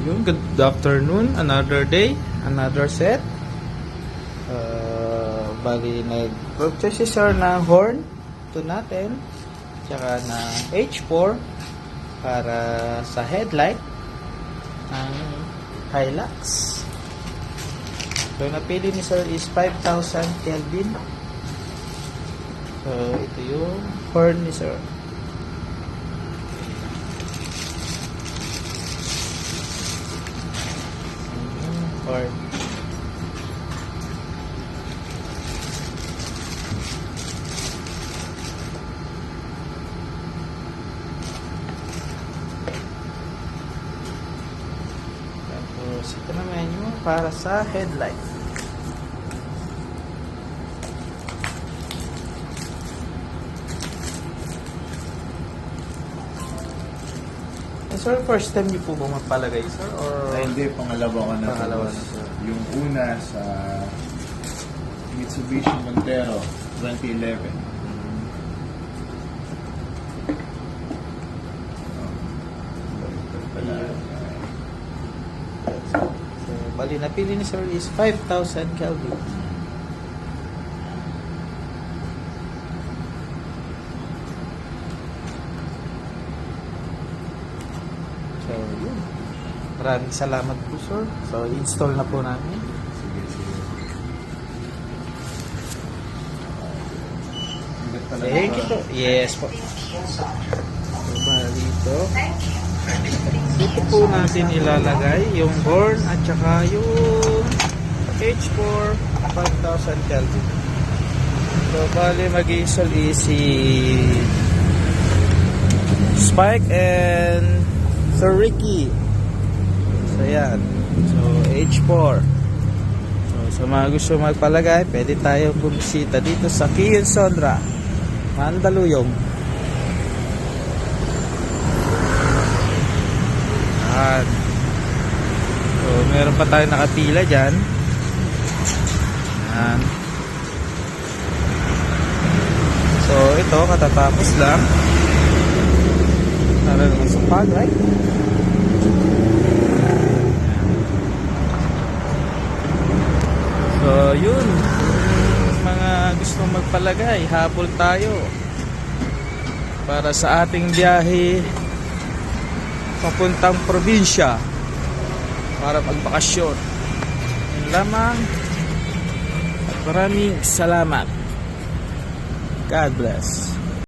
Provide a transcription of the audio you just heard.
Yun, good afternoon. Another day, another set. Bali, nag-purchase si sir ng horn. Ito natin. Tsaka na H4 para sa headlight ng Hilux. So, napili ni sir is 5,000 Kelvin. So, ito yung horn ni sir. Horn. Tapos, ito naman yung para sa headlight. Sir, first time niyo po ba magpalagay, sir? Or Ay, hindi, pangalawa ko na. Pangalawa Tapos, na, sir. yung una sa Mitsubishi Montero 2011. So, bali, napili ni sir is 5,000 Kelvin. So, yun. Maraming salamat po, sir. So, install na po namin. Sige, sige. Hanggat talaga Thank ba? you po. Yes po. So, bali ito. Dito po natin ilalagay yung horn at saka yung H4 5,000 Kelvin. So, bali mag-install is si Spike and Sir Ricky. So, yan. So, H4. So, sa mga gusto magpalagay, pwede tayo bumisita dito sa Kiyon Sonra, Mandaluyong. Yan. So, meron pa tayo nakapila dyan. Yan. So, ito, katatapos lang. Tara naman sa pag, right? So, yun. Mga gustong magpalagay, habol tayo para sa ating biyahe papuntang probinsya para magbakasyon. Yun lamang. At maraming salamat. God bless.